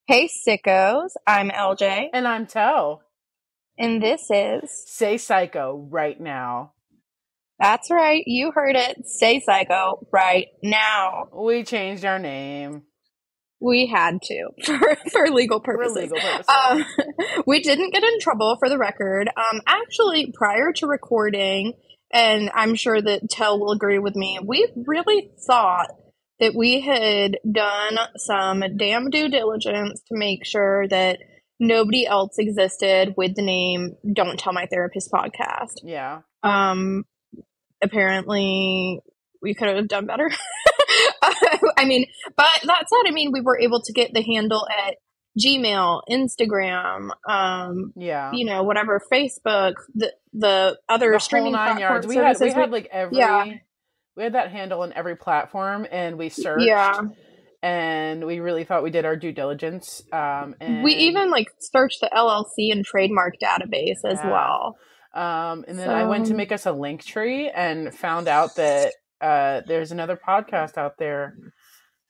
Hey sickos, I'm LJ. And I'm Toe. And this is Say Psycho right now. That's right, you heard it. Say Psycho right now. We changed our name. We had to for legal purposes. For legal purposes. We didn't get in trouble, for the record. Actually, prior to recording, and I'm sure that Tel will agree with me, we really thought that we had done some damn due diligence to make sure that nobody else existed with the name Don't Tell My Therapist podcast. Yeah. Apparently we could have done better. I mean, but that said, we were able to get the handle at Gmail, Instagram, whatever, Facebook, the other streaming platforms. We had like we had that handle on every platform, and we searched. Yeah. And we really thought we did our due diligence. And we even searched the LLC and trademark database as well. And then I went to make us a link tree and found out that there's another podcast out there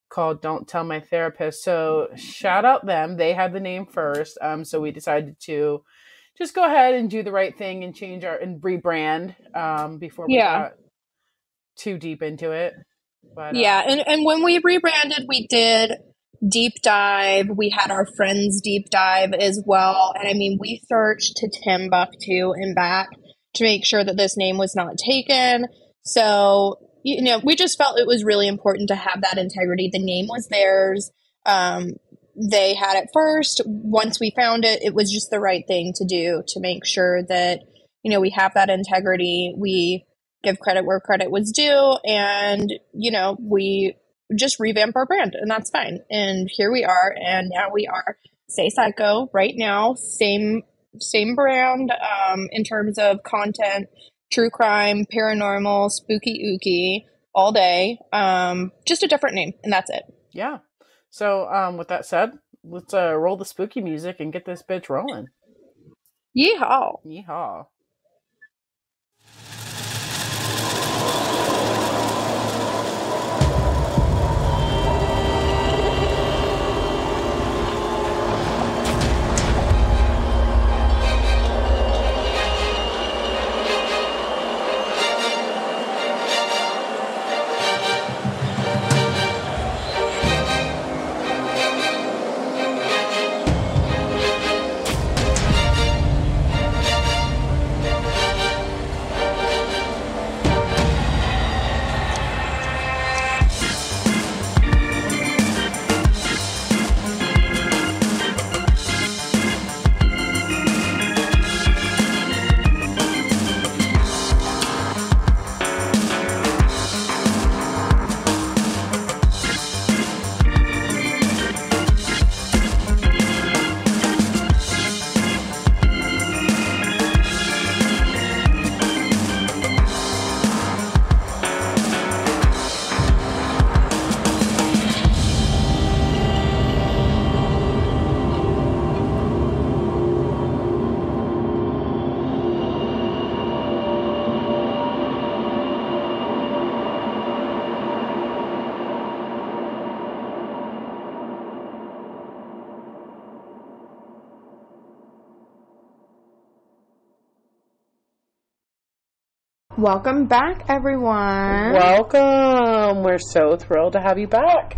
called Don't Tell My Therapist. So shout out them. They had the name first. So we decided to just go ahead and do the right thing and and rebrand before we got too deep into it. But and when we rebranded, we did deep dive. We had our friends deep dive as well. And we searched to Timbuktu and back to make sure that this name was not taken. So, we just felt it was really important to have that integrity. The name was theirs. They had it first. Once we found it, it was just the right thing to do to make sure that, we have that integrity. We give credit where credit was due, and, we just revamp our brand, and that's fine. And here we are, and now we are Say Psycho right now. Same brand in terms of content, true crime, paranormal, spooky ooky, all day. Just a different name, and that's it. Yeah. So with that said, let's roll the spooky music and get this bitch rolling. Yeehaw. Yeehaw. Welcome back, everyone. Welcome. We're so thrilled to have you back.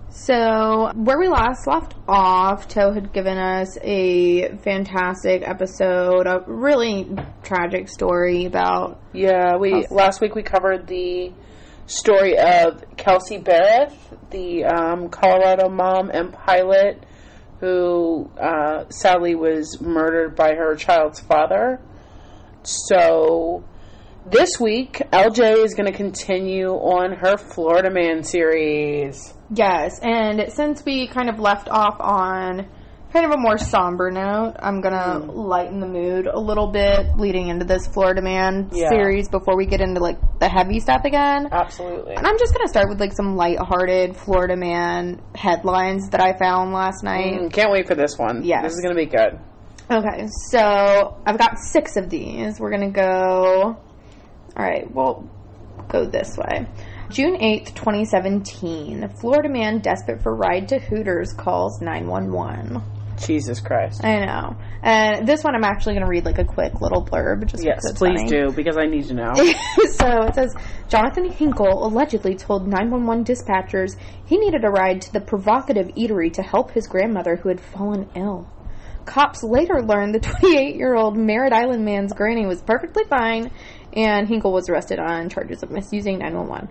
So, where we last left off, Toe had given us a fantastic episode, a really tragic story about... Yeah, last week we covered the story of Kelsey Barrett, the Colorado mom and pilot who sadly was murdered by her child's father. So... this week, LJ is going to continue on her Florida Man series. Yes, and since we kind of left off on kind of a more somber note, I'm going to lighten the mood a little bit leading into this Florida Man series before we get into, the heavy stuff again. Absolutely. And I'm just going to start with, some lighthearted Florida Man headlines that I found last night. Can't wait for this one. Yes. This is going to be good. Okay, so I've got 6 of these. We're going to go... All right, we'll go this way. June 8th, 2017. Florida man desperate for ride to Hooters calls 911. Jesus Christ. I know. And this one I'm actually going to read like a quick little blurb. Just yes, please funny. do, because I need to know. So it says, Jonathan Hinkle allegedly told 911 dispatchers he needed a ride to the provocative eatery to help his grandmother who had fallen ill. Cops later learned the 28-year-old Merritt Island man's granny was perfectly fine, and Hinkle was arrested on charges of misusing 911.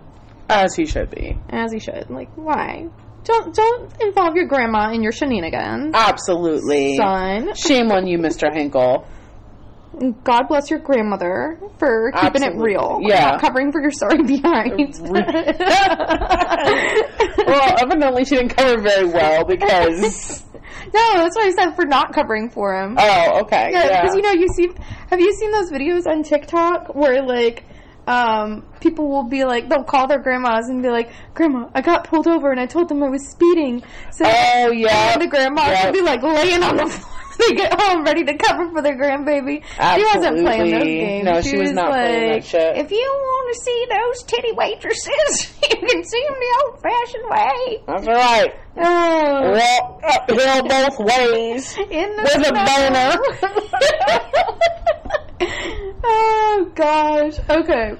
As he should be. As he should. Like, why? Don't involve your grandma in your shenanigans. Absolutely. Son. Shame on you, Mr. Hinkle. God bless your grandmother for keeping it real. Yeah. Not covering for your sorry behind. Well, evidently she didn't cover very well because... No, that's what I said, for not covering for him. Oh, okay. Yeah, because, have you seen those videos on TikTok where, like, people will be like, they'll call their grandmas and be like, Grandma, I got pulled over and I told them I was speeding. So the grandmas will be like laying on the floor when they get home ready to cover for their grandbaby. Absolutely. She wasn't playing those games. No, she was not playing that shit. If you want to see those titty waitresses, you can see them the old-fashioned way. That's right. Walk uphill both ways with a boner. Oh, gosh. Okay.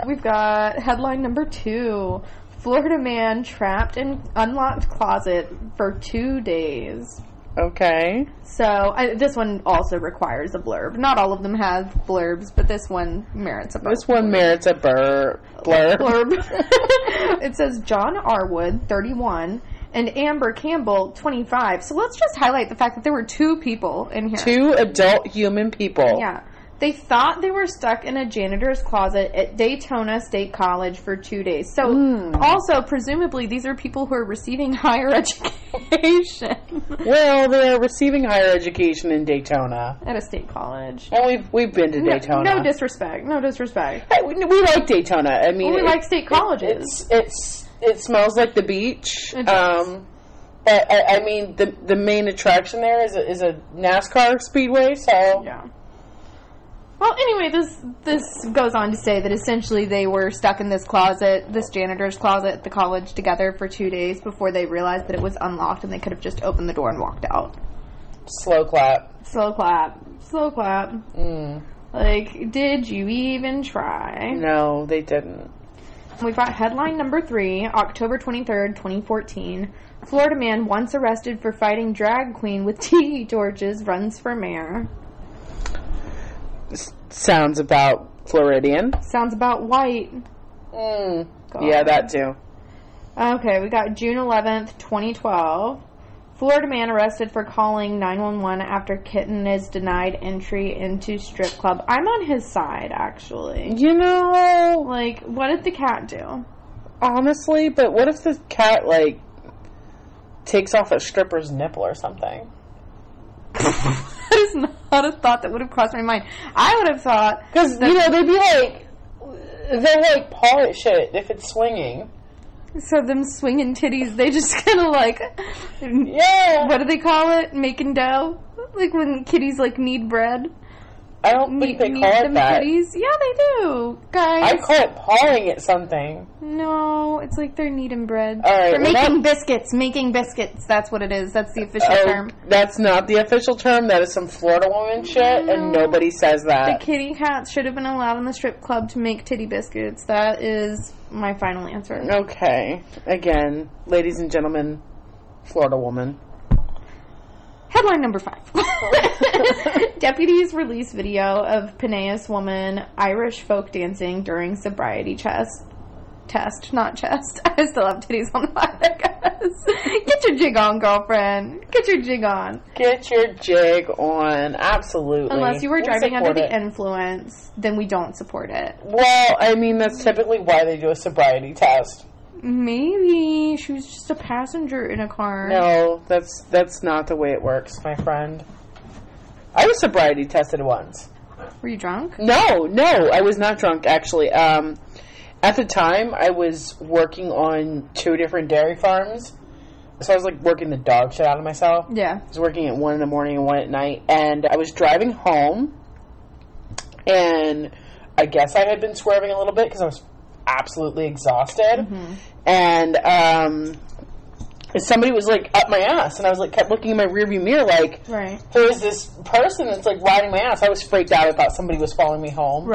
We've got headline number 2. Florida man trapped in unlocked closet for 2 days. Okay. So, this one also requires a blurb. Not all of them have blurbs, but this one merits a blurb. This one merits a blurb. It says John Arwood, 31, and Amber Campbell, 25. So let's just highlight the fact that there were 2 people in here. 2 adult human people. Yeah. They thought they were stuck in a janitor's closet at Daytona State College for 2 days. So, also, presumably, these are people who are receiving higher education. Well, they're receiving higher education in Daytona. At a state college. And we've been to Daytona. No disrespect. Hey, we like Daytona. I mean, we like state colleges. It smells like the beach. It does. But, I mean, the main attraction there is a NASCAR speedway, so... Yeah. Well, anyway, this goes on to say that essentially they were stuck in this janitor's closet at the college together for 2 days before they realized that it was unlocked and they could have just opened the door and walked out. Slow clap. Like, did you even try? No, they didn't. We've got headline number 3, October 23rd, 2014. Florida man once arrested for fighting drag queen with tiki torches runs for mayor. Sounds about Floridian. Sounds about white. Yeah, that too. Okay, we got June 11th, 2012. Florida man arrested for calling 911 after kitten is denied entry into strip club. I'm on his side, actually. You know... Like, what did the cat do? Honestly, but what if the cat, like, takes off a stripper's nipple or something? That is not a thought that would have crossed my mind. I would have thought... Because, they'd be like... They'll, like, paw at shit if it's swinging. So them swinging titties, they just kind of, like... Yeah. What do they call it? Making dough? Like when kitties, like, need bread? I don't think they call it that. Kitties? Yeah, they do, guys. I call it pawing at something. No, it's like they're kneading bread. All right, they're making biscuits. Making biscuits. That's what it is. That's the official term. That's not the official term. That is some Florida woman shit, and nobody says that. The kitty cats should have been allowed in the strip club to make titty biscuits. That is my final answer. Okay. Again, ladies and gentlemen, Florida woman. Headline number 5. Deputies release video of Peneus woman Irish folk dancing during sobriety test. Not chest. I still have titties on my head, guys. Get your jig on, girlfriend. Get your jig on. Get your jig on. Absolutely. Unless you were driving under the influence, then we don't support it. Well, I mean, that's typically why they do a sobriety test. Maybe she was just a passenger in a car. No, that's not the way it works, my friend. I was sobriety tested once. Were you drunk? No, I was not drunk, actually. At the time, I was working on 2 different dairy farms. So I was, like, working the dog shit out of myself. Yeah. I was working at 1 in the morning and 1 at night. And I was driving home. And I guess I had been swerving a little bit because I was absolutely exhausted. And somebody was like up my ass, and I was like kept looking in my rearview mirror like, who is this person that's like riding my ass? I was freaked out. I thought somebody was following me home,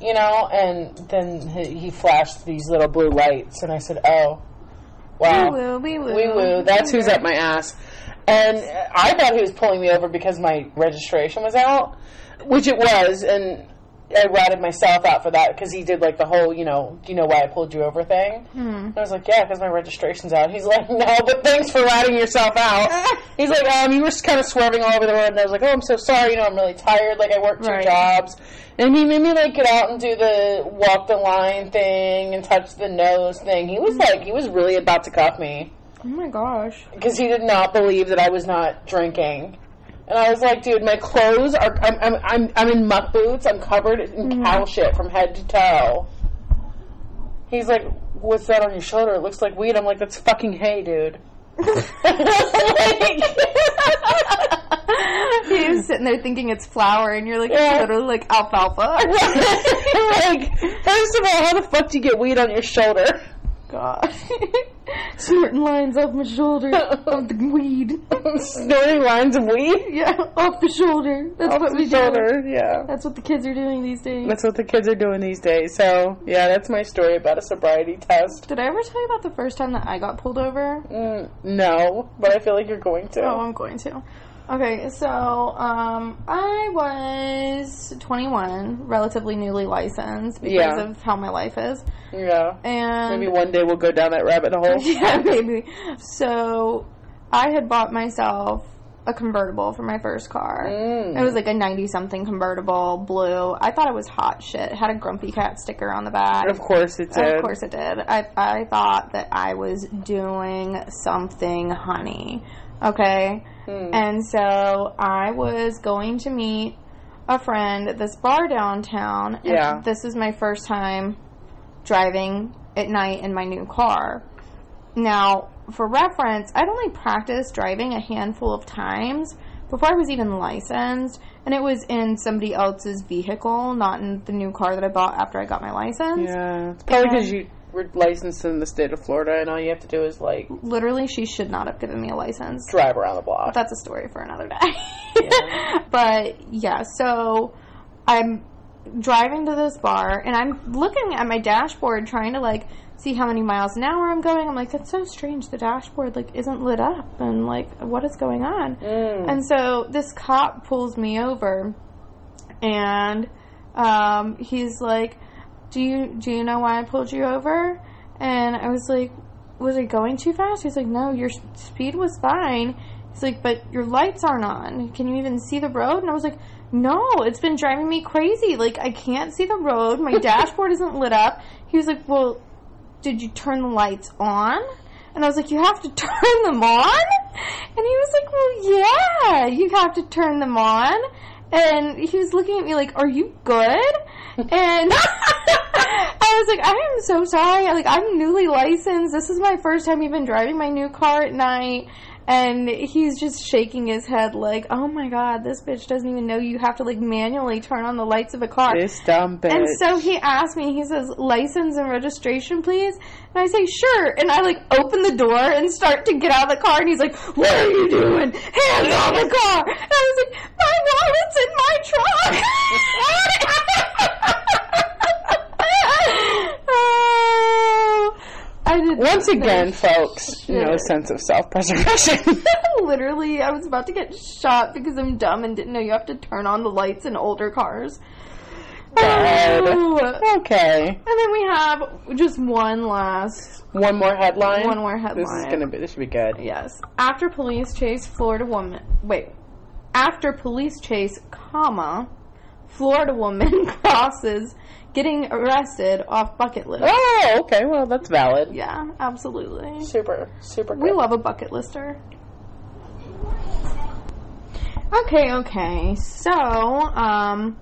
you know. And then he flashed these little blue lights, and I said, oh wow, wee woo, that's who's up my ass. And I thought he was pulling me over because my registration was out, which it was, and I ratted myself out for that because he did like the whole, you know, do you know why I pulled you over thing? And I was like, yeah, because my registration's out. He's like, no, but thanks for ratting yourself out. He's like, you were kind of swerving all over the road, and I was like, oh, I'm so sorry, you know, I'm really tired, like I worked 2 jobs. And he made me like get out and do the walk the line thing and touch the nose thing. He was like, he was really about to cuff me. Oh my gosh. Because he did not believe that I was not drinking. And I was like, dude, my clothes are, I'm in muck boots. I'm covered in cow shit from head to toe. He's like, what's that on your shoulder? It looks like weed. I'm like, that's fucking hay, dude. He was sitting there thinking it's flour, and you're like, it's literally like alfalfa. Like, first of all, how the fuck do you get weed on your shoulder? God. Snorting lines off my shoulder of the weed. Snorting lines of weed? Yeah, off the shoulder. That's what we do. Yeah. That's what the kids are doing these days. That's what the kids are doing these days. So, yeah, that's my story about a sobriety test. Did I ever tell you about the first time that I got pulled over? No, but I feel like you're going to. Oh, I'm going to. Okay, so, I was 21, relatively newly licensed because of how my life is. Yeah. And maybe one day we'll go down that rabbit hole. Yeah, maybe. So, I had bought myself a convertible for my first car. It was like a 90-something convertible, blue. I thought it was hot shit. It had a Grumpy Cat sticker on the back. Of course it did. Of course it did. I thought that I was doing something, honey. Okay? And so I was going to meet a friend at this bar downtown. And this is my first time driving at night in my new car. Now, for reference, I'd only practiced driving a handful of times before I was even licensed. And it was in somebody else's vehicle, not in the new car that I bought after I got my license. Yeah. It's probably because you were licensed in the state of Florida, and all you have to do is, like... Literally, she should not have given me a license. Drive around the block. But that's a story for another day. Yeah. But, yeah, so I'm driving to this bar, and I'm looking at my dashboard trying to, like, see how many miles an hour I'm going. I'm like, that's so strange. The dashboard, like, isn't lit up, and, like, what is going on? And so this cop pulls me over, and he's like... Do you know why I pulled you over? And I was like, was it going too fast? He's like, no, your speed was fine. He's like, but your lights aren't on. Can you even see the road? And I was like, no, it's been driving me crazy. Like, I can't see the road. My dashboard isn't lit up. He was like, well, did you turn the lights on? And I was like, you have to turn them on? And he was like, well, yeah, you have to turn them on. And he was looking at me like, are you good? And I was like, I am so sorry. Like, I'm newly licensed. This is my first time even driving my new car at night. And he's just shaking his head like, oh my God, this bitch doesn't even know you have to, like, manually turn on the lights of a car. This dumb bitch. And so he asked me, he says, license and registration, please? And I say, sure. And I, like, open the door and start to get out of the car. And he's like, what are you doing? Hands on the car. And I was like, my wallet's in my trunk. Once again, folks, no sense of self-preservation. Literally, I was about to get shot because I'm dumb and didn't know you have to turn on the lights in older cars. God. Oh. Okay. And then we have just one more headline. This should be good. Yes. After police chase, Florida woman crosses getting arrested off bucket list. Oh, okay. Well, that's valid. Yeah, absolutely. Super good. We love a bucket lister. Okay. So,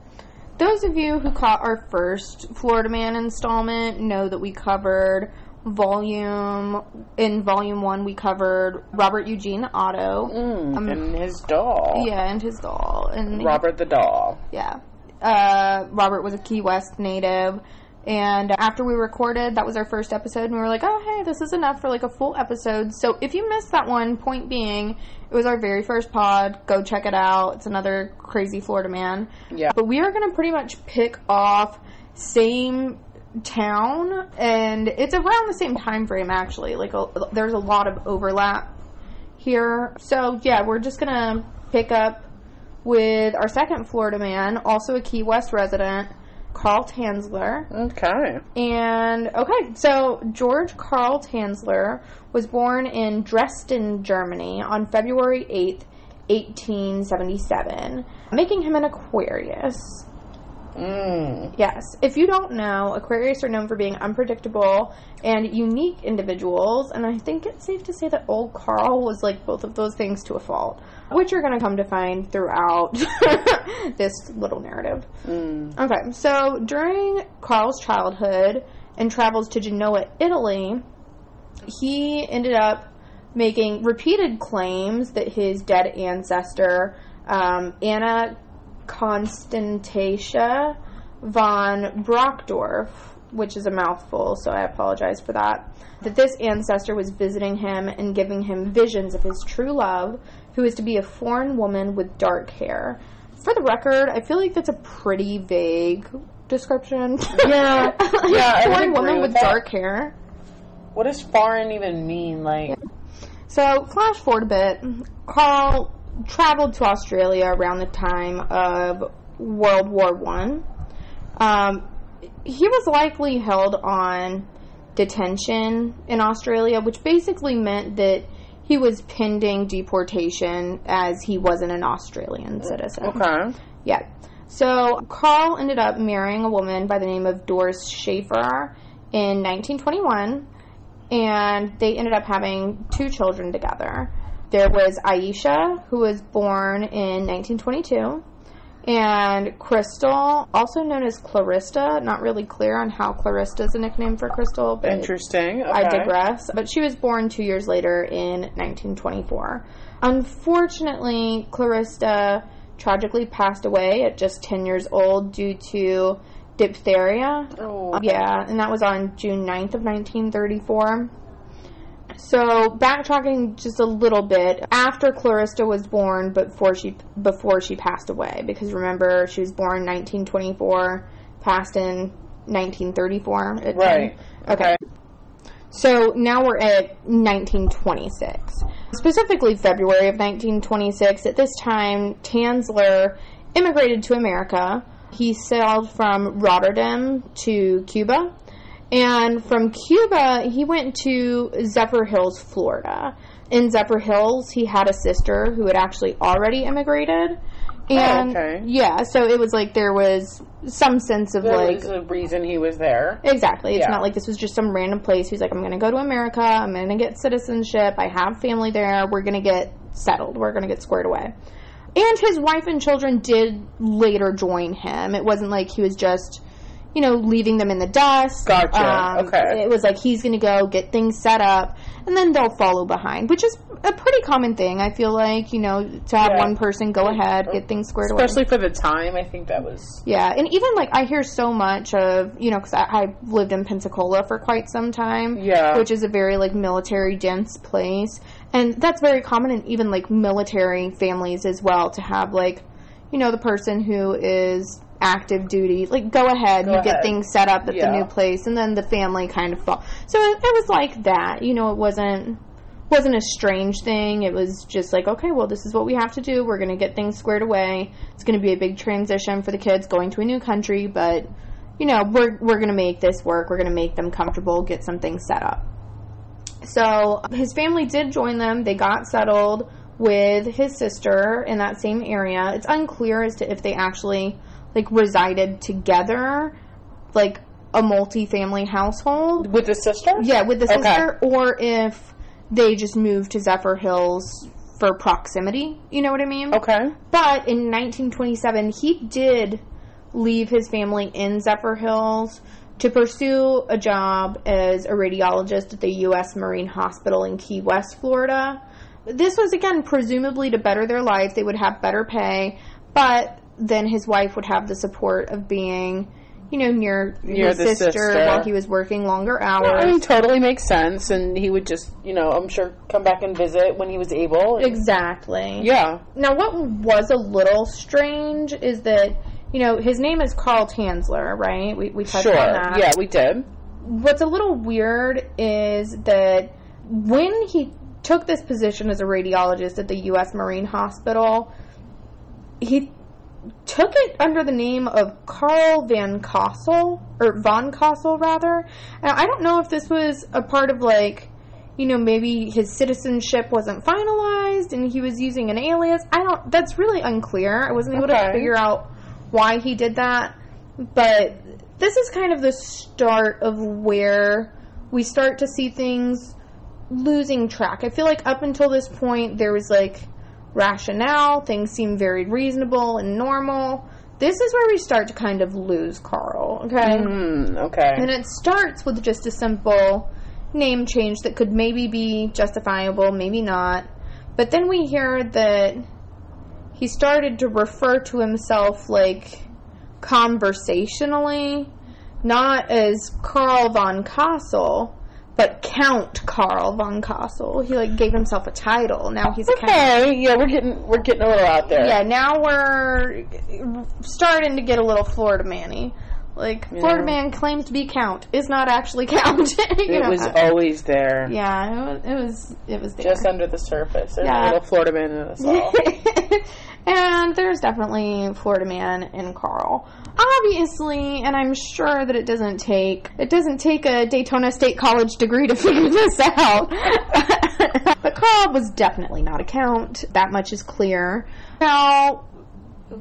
those of you who caught our first Florida Man installment know that we covered volume 1 we covered Robert Eugene Otto. And his doll. Yeah, and his doll. And Robert the doll. Yeah. Robert was a Key West native And after we recorded, that was our first episode, and we were like, oh, hey, this is enough for like a full episode. So if you missed that one, point being, it was our very first pod. Go check it out. It's another crazy Florida man. Yeah. But we are going to pretty much pick off same town, and it's around the same time frame, actually. Like, there's a lot of overlap here. So, yeah, we're just going to pick up with our second Florida man, also a Key West resident, Carl Tanzler. Okay. And, so George Carl Tanzler was born in Dresden, Germany on February 8th, 1877, making him an Aquarius. Yes. If you don't know, Aquarius are known for being unpredictable and unique individuals, and I think it's safe to say that old Carl was like both of those things to a fault, which you're going to come to find throughout this little narrative. Okay, so during Carl's childhood and travels to Genoa, Italy, he ended up making repeated claims that his dead ancestor, Anna Constantia von Brockdorf, which is a mouthful, so I apologize for that this ancestor was visiting him and giving him visions of his true love, who is to be a foreign woman with dark hair. For the record, I feel like that's a pretty vague description. Yeah. Yeah, foreign woman with dark hair. What does foreign even mean? Like, So, flash forward a bit. Carl traveled to Australia around the time of World War One. He was likely held on detention in Australia, which basically meant that he was pending deportation as he wasn't an Australian citizen. Okay. Yeah. So Carl ended up marrying a woman by the name of Doris Schaefer in 1921, and they ended up having 2 children together. There was Aisha, who was born in 1922, and Crystal, also known as Clarista. Not really clear on how Clarista is a nickname for Crystal, but interesting. Okay. I digress. But she was born 2 years later in 1924. Unfortunately, Clarista tragically passed away at just 10 years old due to diphtheria. Oh. Yeah, and that was on June 9th of 1934. So, backtracking just a little bit, after Clarista was born, but before she passed away, because remember, she was born in 1924, passed in 1934. Right. Okay. So, now we're at 1926. Specifically, February of 1926. At this time, Tanzler immigrated to America. He sailed from Rotterdam to Cuba. And from Cuba, he went to Zephyr Hills, Florida. In Zephyr Hills, he had a sister who had actually already immigrated. And yeah, so it was like there was some sense of there was a reason he was there. Exactly. It's not like this was just some random place. He's like, I'm going to go to America. I'm going to get citizenship. I have family there. We're going to get settled. We're going to get squared away. And his wife and children did later join him. It wasn't like he was just, leaving them in the dust. Gotcha. Okay. It was like he's going to go get things set up, and then they'll follow behind, which is a pretty common thing, I feel like, to have one person go ahead, get things squared away. Especially for the time, I think that was... Yeah, and even, I hear so much of, because I lived in Pensacola for quite some time, which is a very, military-dense place, and that's very common in even, military families as well, to have, the person who is active duty, go ahead, get things set up at the new place, and then the family kind of fall. So it was like that, it wasn't a strange thing. It was just okay, well, this is what we have to do. We're going to get things squared away. It's going to be a big transition for the kids going to a new country, but, we're going to make this work. We're going to make them comfortable, get some things set up. So his family did join them. They got settled with his sister in that same area. It's unclear as to if they actually resided together, a multi-family household. With the sister? Yeah, with the sister, or if they just moved to Zephyr Hills for proximity, you know what I mean? Okay. But in 1927, he did leave his family in Zephyr Hills to pursue a job as a radiologist at the U.S. Marine Hospital in Key West, Florida. This was, again, presumably to better their life. They would have better pay, but then his wife would have the support of being, near his sister while he was working longer hours. It totally makes sense, and he would just, I'm sure come back and visit when he was able. Exactly. Yeah. Now, what was a little strange is that, his name is Carl Tanzler, right? We touched on that. Yeah, we did. What's a little weird is that when he took this position as a radiologist at the U.S. Marine Hospital, he took it under the name of Carl von Kossel. Now, I don't know if this was a part of, maybe his citizenship wasn't finalized and he was using an alias. That's really unclear. I wasn't able to figure out why he did that. But this is kind of the start of where we start to see things losing track. I feel like up until this point, there was, rationale. Things seem very reasonable and normal. This is where we start to kind of lose Carl, okay? Okay. And it starts with just a simple name change that could maybe be justifiable, maybe not. But then we hear that he started to refer to himself, conversationally, not as Carl von Kossel, but Count Carl von Kossel. He gave himself a title. Now he's a count. Okay, yeah, we're getting a little out there. Yeah, now we're starting to get a little Florida man-y. Florida man claims to be count, is not actually count. It was always there. Yeah, it was there. Just under the surface. There's a little Florida man in us all. And there's definitely Florida man in Carl. Obviously, and I'm sure that it doesn't take a Daytona State College degree to figure this out. But Carl was definitely not a count. That much is clear. Now,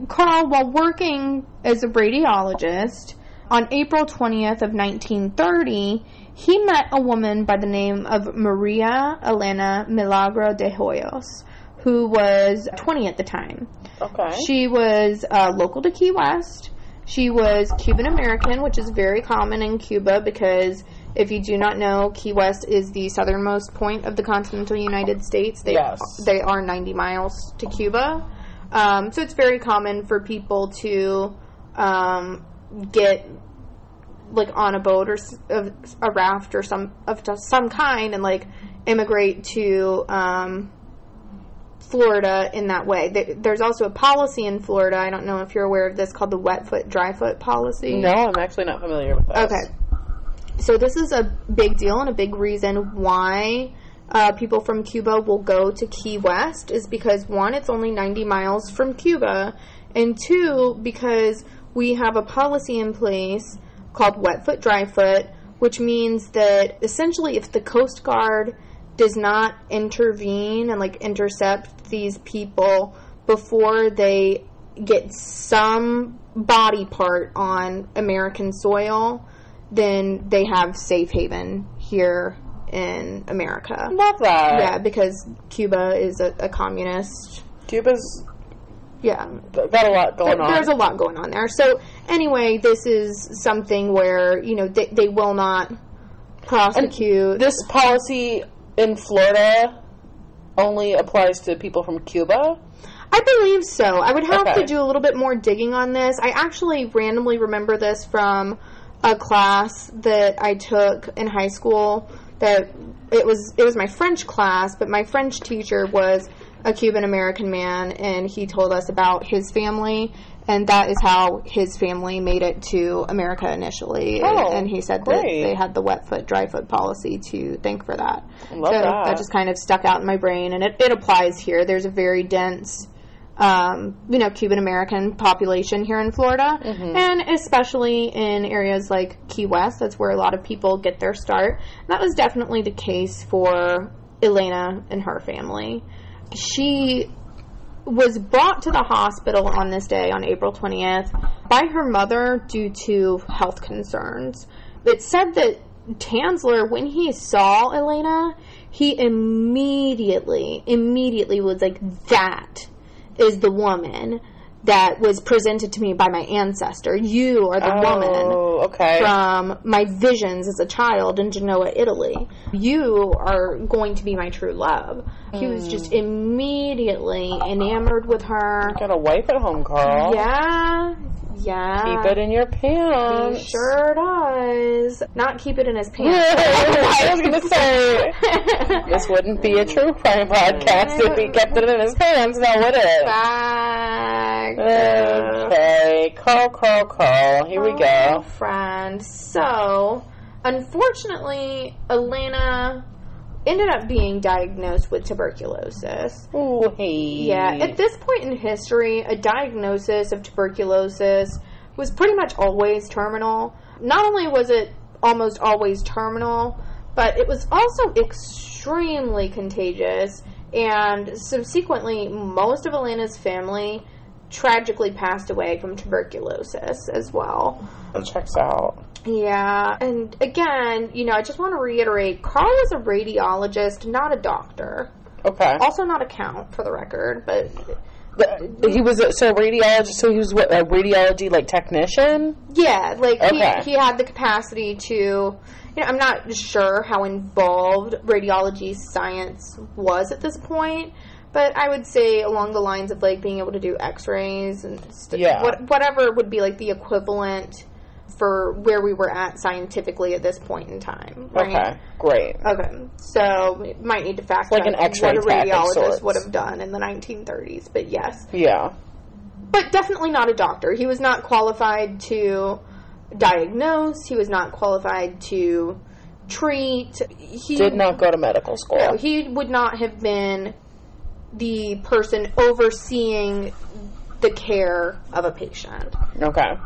Carl, while working as a radiologist, on April 20th of 1930, he met a woman by the name of Maria Elena Milagro de Hoyos, who was 20 at the time. Okay. She was local to Key West. She was Cuban American, which is very common in Cuba because if you do not know, Key West is the southernmost point of the continental United States. They are 90 miles to Cuba. So it's very common for people to get on a boat or a raft or some kind and immigrate to Florida in that way. There's also a policy in Florida, I don't know if you're aware of this, called the wet foot, dry foot policy. No, I'm actually not familiar with that. Okay. So this is a big deal and a big reason why people from Cuba will go to Key West is because, one, it's only 90 miles from Cuba, and two, because we have a policy in place called wet foot, dry foot, which means that essentially if the Coast Guard does not intervene and intercept these people before they get some body part on American soil, then they have safe haven here in America. Love that. Yeah, because Cuba is a communist. Cuba's got a lot going on. There's a lot going on there. So anyway, this is something where they will not prosecute. And this policy in Florida only applies to people from Cuba? I believe so. I would have to do a little bit more digging on this. I actually randomly remember this from a class that I took in high school. That it was my French class, but my French teacher was a Cuban American man, and he told us about his family, and that is how his family made it to America initially. And he said that they had the wet foot, dry foot policy to thank for that. That just kind of stuck out in my brain, and it applies here. There's a very dense Cuban American population here in Florida, and especially in areas like Key West. That's where a lot of people get their start. And that was definitely the case for Elena and her family. She was brought to the hospital on this day, on April 20th, by her mother due to health concerns. It said that Tanzler, when he saw Elena, he immediately was like, that is the woman that was presented to me by my ancestor. You are the woman from my visions as a child in Genoa, Italy. You are going to be my true love. He was just immediately enamored with her. Got a wife at home, Carl. Yeah. Keep it in your pants. He sure does. Not keep it in his pants. I was going to say, this wouldn't be a true crime podcast if he kept it in his pants, now would it? Fact. Okay. Call. Here we go. Friend. So, unfortunately, Elena ended up being diagnosed with tuberculosis. Ooh, hey. Yeah, at this point in history, a diagnosis of tuberculosis was pretty much always terminal. Not only was it almost always terminal, but it was also extremely contagious, and subsequently, most of Elena's family tragically passed away from tuberculosis as well. That checks out. Yeah, and again, I just want to reiterate, Carl was a radiologist, not a doctor. Okay. Also not a count, for the record, but he was a radiologist, so he was what, a radiology, technician? Yeah, okay. he had the capacity to, I'm not sure how involved radiology science was at this point, but I would say along the lines of, being able to do x-rays and whatever would be, the equivalent for where we were at scientifically at this point in time. Right? Okay, great. Okay, so we might need to fact check an X-ray what a radiologist would have done in the 1930s, but yes. Yeah. But definitely not a doctor. He was not qualified to diagnose. He was not qualified to treat. He did not go to medical school. No, he would not have been the person overseeing the care of a patient. Okay.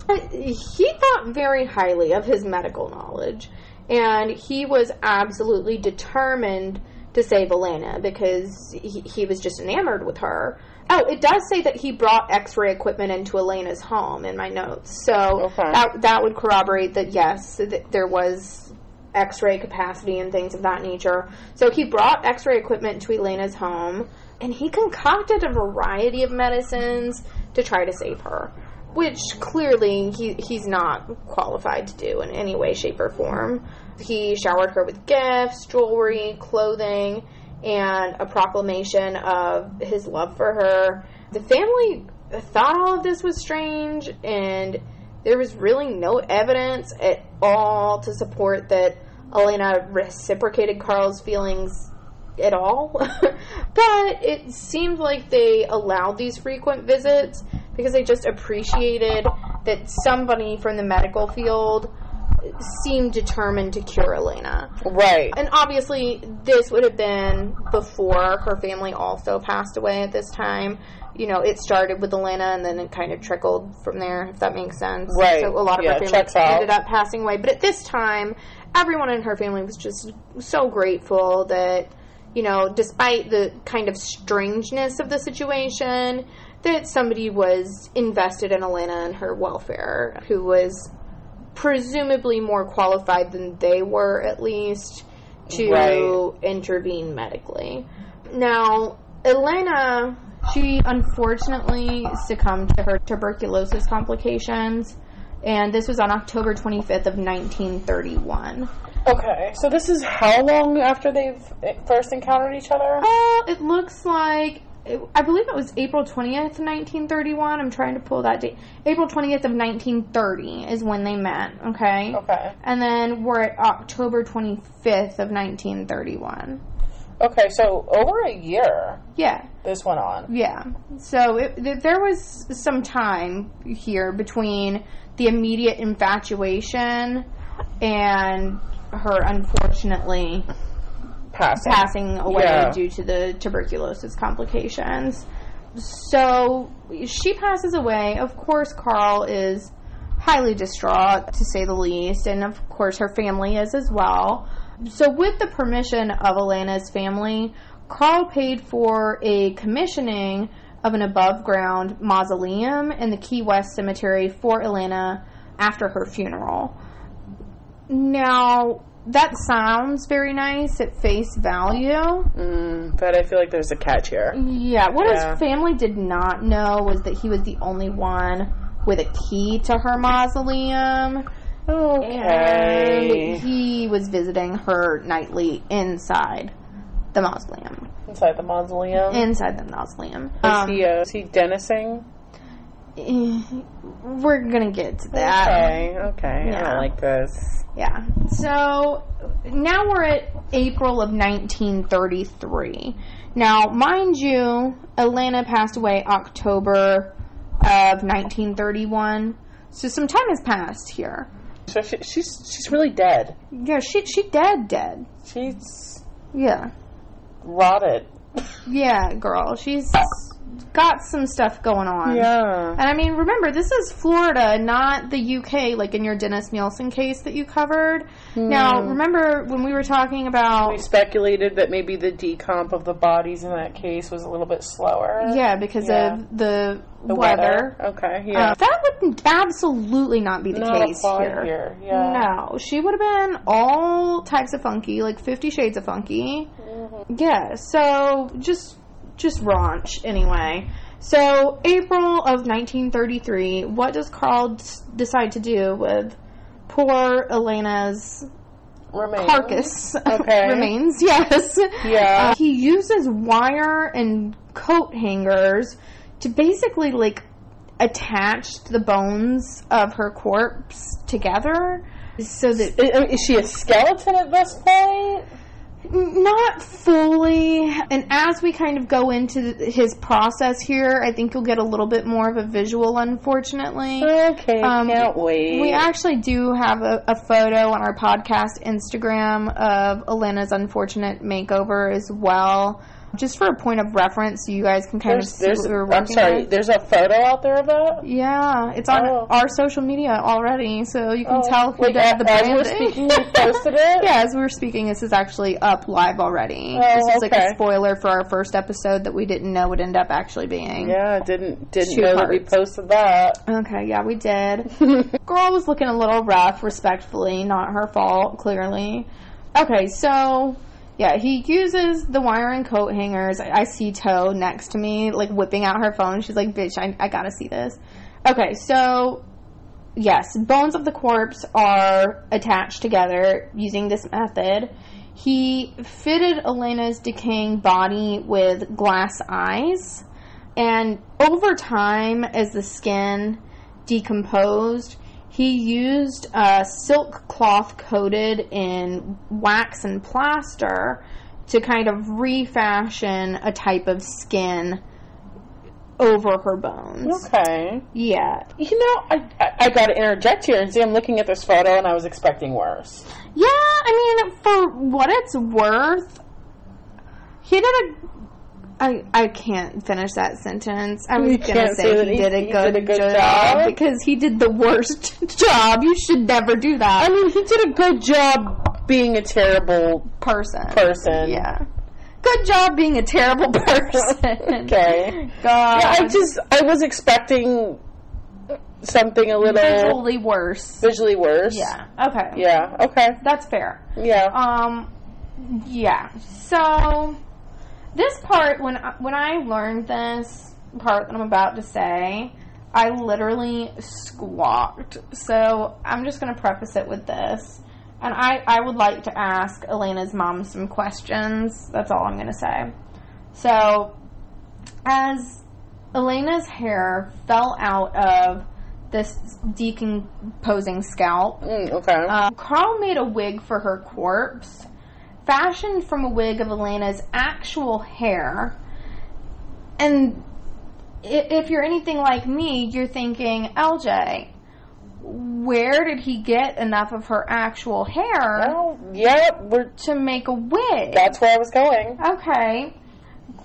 He thought very highly of his medical knowledge, and he was absolutely determined to save Elena because he was just enamored with her. Oh, it does say that he brought x-ray equipment into Elena's home in my notes, so that would corroborate that, yes, that there was x-ray capacity and things of that nature. So he brought x-ray equipment to Elena's home, and he concocted a variety of medicines to try to save her, which clearly he's not qualified to do in any way, shape, or form. He showered her with gifts, jewelry, clothing, and a proclamation of his love for her. The family thought all of this was strange, and there was really no evidence at all to support that Elena reciprocated Carl's feelings at all. But it seemed like they allowed these frequent visits because they just appreciated that somebody from the medical field seemed determined to cure Elena. Right. And obviously, this would have been before her family also passed away at this time. It started with Elena, and then it kind of trickled from there, if that makes sense. Right. So a lot of her family ended up passing away. But at this time, everyone in her family was just so grateful that, despite the kind of strangeness of the situation, that somebody was invested in Elena and her welfare, who was presumably more qualified than they were, at least, to intervene medically. Now, Elena, she unfortunately succumbed to her tuberculosis complications, and this was on October 25th of 1931. Okay, so this is how long after they've first encountered each other? It looks like, I believe it was April 20th, 1931. I'm trying to pull that date. April 20th of 1930 is when they met, okay? Okay. And then we're at October 25th of 1931. Okay, so over a year. Yeah. This went on. Yeah. So there was some time here between the immediate infatuation and her unfortunately passing away due to the tuberculosis complications. So she passes away. Of course, Carl is highly distraught, to say the least, and of course her family is as well. So with the permission of Elena's family, Carl paid for a commissioning of an above-ground mausoleum in the Key West Cemetery for Elena after her funeral. Now, that sounds very nice at face value. But I feel like there's a catch here. Yeah, what his family did not know was that he was the only one with a key to her mausoleum. Okay. And he was visiting her nightly inside the mausoleum. Inside the mausoleum? Inside the mausoleum. Is he dennising? we're gonna get to that. Okay. Yeah. I don't like this. Yeah. So now we're at April of 1933. Now, mind you, Elena passed away October of 1931. So some time has passed here. So she's really dead. Yeah, she dead. She's rotted. Yeah, girl. She's got some stuff going on. Yeah. And I mean, remember, this is Florida, not the UK, like in your Dennis Nielsen case that you covered. Now, remember when we were talking about... We speculated that maybe the decomp of the bodies in that case was a little bit slower. Yeah, because of the weather. Okay, yeah. That would absolutely not be the case here. Yeah. No, she would have been all types of funky, like 50 Shades of Funky. Mm-hmm. Yeah, so just raunch, anyway. So, April of 1933, what does Carl decide to do with poor Elena's carcass? Okay. Remains, yes. Yeah. He uses wire and coat hangers to basically, like, attach the bones of her corpse together so that... Is she a skeleton at this point? Not fully. And as we kind of go into his process here, I think you'll get a little bit more of a visual, unfortunately. Okay, can't wait. We actually do have a photo on our podcast Instagram of Elena's unfortunate makeover as well. Just for a point of reference, so you guys can kind of see what we were working with. There's a photo out there of that? Yeah, it's on our social media already, so you can tell who did the branding. As we're speaking, you posted it? Yeah, as we're speaking, this is actually up live already. This is like a spoiler for our first episode that we didn't know would end up actually being. Yeah, didn't know that we posted that. Okay, yeah, we did. Girl was looking a little rough, respectfully, not her fault, clearly. Okay, so... Yeah, he uses the wire and coat hangers. I see Toe next to me, like, whipping out her phone. She's like, bitch, I gotta see this. Okay, so, yes, bones of the corpse are attached together using this method. He fitted Elena's decaying body with glass eyes. And over time, as the skin decomposed, he used a silk cloth coated in wax and plaster to kind of refashion a type of skin over her bones. Okay. Yeah. You know, I got to interject here and say I'm looking at this photo and I was expecting worse. Yeah, I mean, for what it's worth, he did I can't finish that sentence. I was going to say he did a good job because he did the worst job. You should never do that. I mean, he did a good job being a terrible person. Yeah. Good job being a terrible person. Okay. God. Yeah, I was expecting something a little... Visually worse. Yeah. Okay. Yeah. Okay. That's fair. Yeah. Yeah. So... This part, when I learned this part that I'm about to say, I literally squawked. So I'm just going to preface it with this. And I would like to ask Elena's mom some questions. That's all I'm going to say. So as Elena's hair fell out of this decomposing scalp, Carl made a wig for her corpse, fashioned from a wig of Elena's actual hair. And if you're anything like me, you're thinking, LJ, where did he get enough of her actual hair to make a wig? That's where I was going. Okay.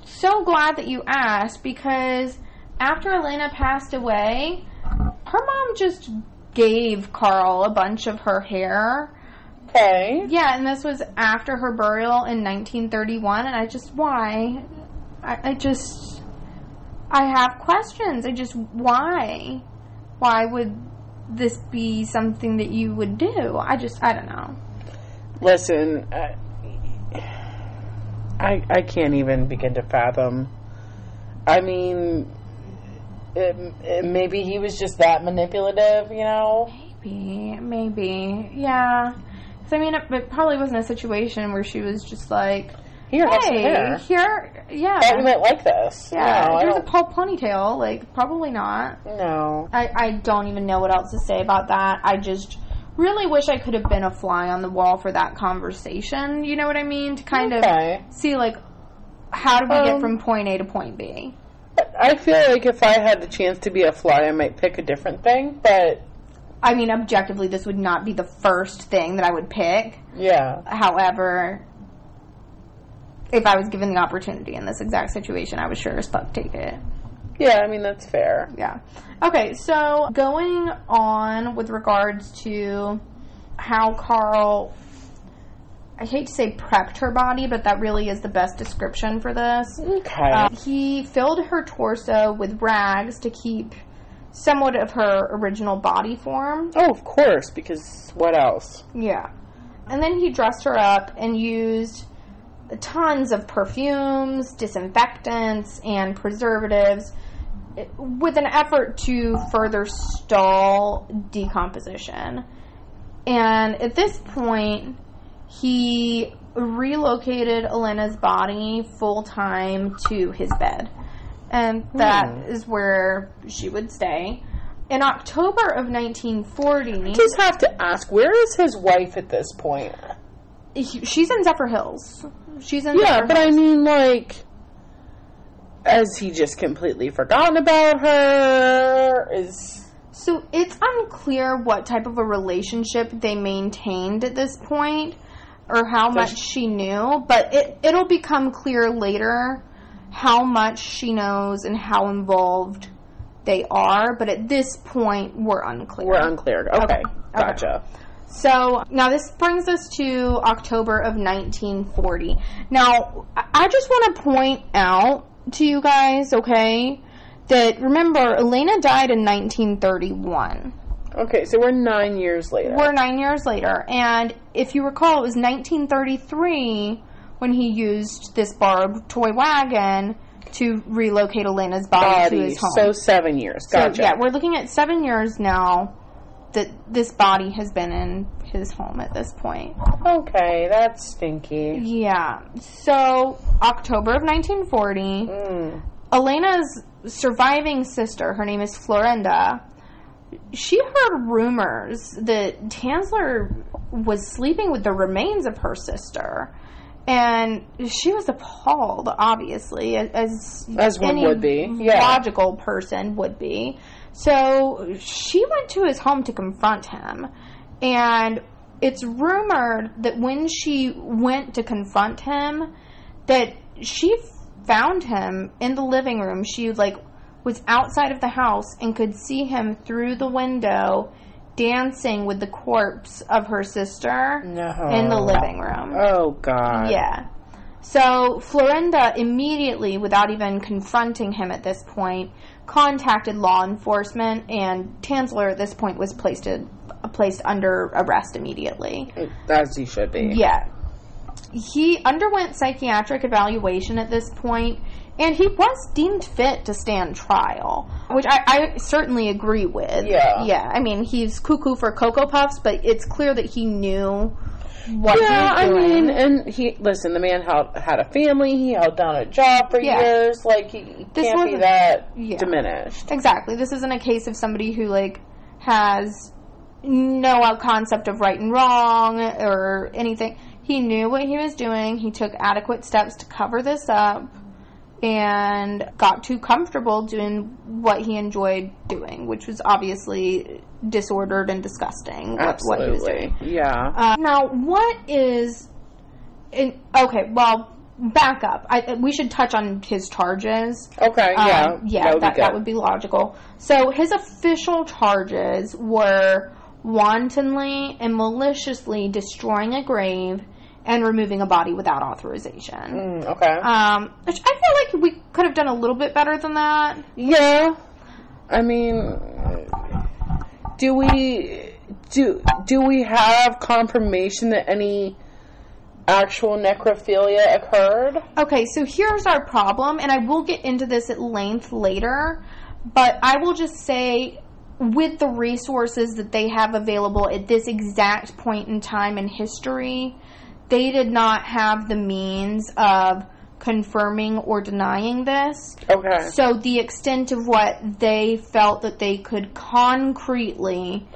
So glad that you asked, because after Elena passed away, her mom just gave Carl a bunch of her hair. Okay. Yeah, and this was after her burial in 1931, and why? I have questions. Why? Why would this be something that you would do? I don't know. Listen, I can't even begin to fathom. I mean, maybe he was just that manipulative, you know? Maybe. Yeah. I mean, it probably wasn't a situation where she was just like, Here, have some hair. Here, yeah. Thought you might like this. Yeah, no, here's a ponytail. Like, probably not. No. I don't even know what else to say about that. I just really wish I could have been a fly on the wall for that conversation. You know what I mean? To kind of see, like, how do we get from point A to point B? I feel like if I had the chance to be a fly, I might pick a different thing, but... I mean, objectively, this would not be the first thing that I would pick. Yeah. However, if I was given the opportunity in this exact situation, I would sure as fuck take it. Yeah, I mean, that's fair. Yeah. Okay, so going on with regards to how Carl, I hate to say prepped her body, but that really is the best description for this. Okay. He filled her torso with rags to keep somewhat of her original body form. Oh, of course, because what else? Yeah. And then he dressed her up and used tons of perfumes, disinfectants, and preservatives with an effort to further stall decomposition. And at this point, he relocated Elena's body full-time to his bed. And that is where she would stay. In October of 1940... I just have to ask, where is his wife at this point? She's in Zephyr Hills. She's in Zephyr Hills. I mean, like... Has he just completely forgotten about her? So it's unclear what type of a relationship they maintained at this point, or how much she knew, but it'll become clear later how much she knows and how involved they are, but at this point, we're unclear. We're unclear. Okay. Gotcha. Okay. So, now this brings us to October of 1940. Now, I just want to point out to you guys, okay, that, remember, Elena died in 1931. Okay, so we're 9 years later. We're 9 years later, and if you recall, it was 1933 when he used this borrowed toy wagon to relocate Elena's body to his home. So 7 years. Gotcha. So, yeah, we're looking at 7 years now that this body has been in his home at this point. Okay, that's stinky. Yeah. So, October of 1940, Elena's surviving sister, her name is Florinda, she heard rumors that Tanzler was sleeping with the remains of her sister. And she was appalled, obviously, as one would be. Yeah. Logical person would be. So she went to his home to confront him. And it's rumored that when she went to confront him, that she found him in the living room. She, was outside of the house and could see him through the window dancing with the corpse of her sister in the living room. Oh, God. Yeah. So, Florinda immediately, without even confronting him at this point, contacted law enforcement, and Tanzler at this point was placed under arrest immediately. As he should be. Yeah. He underwent psychiatric evaluation at this point, and he was deemed fit to stand trial, which I certainly agree with. Yeah. Yeah, I mean, he's cuckoo for Cocoa Puffs, but it's clear that he knew what he was doing. And the man had a family, he held down a job for years, he can't be that diminished. Exactly. This isn't a case of somebody who, has no concept of right and wrong or anything. He knew what he was doing, he took adequate steps to cover this up, and got too comfortable doing what he enjoyed doing, which was obviously disordered and disgusting. Absolutely. What he was doing. Yeah. Now, what is... back up. We should touch on his charges. Okay, yeah. Yeah, that would be logical. So, his official charges were wantonly and maliciously destroying a grave and removing a body without authorization. Okay. Which I feel like we could have done a little bit better than that. Yeah. I mean, do we have confirmation that any actual necrophilia occurred? Okay, so here's our problem, and I will get into this at length later, but I will just say, with the resources that they have available at this exact point in time in history, they did not have the means of confirming or denying this. Okay. So the extent of what they felt that they could concretely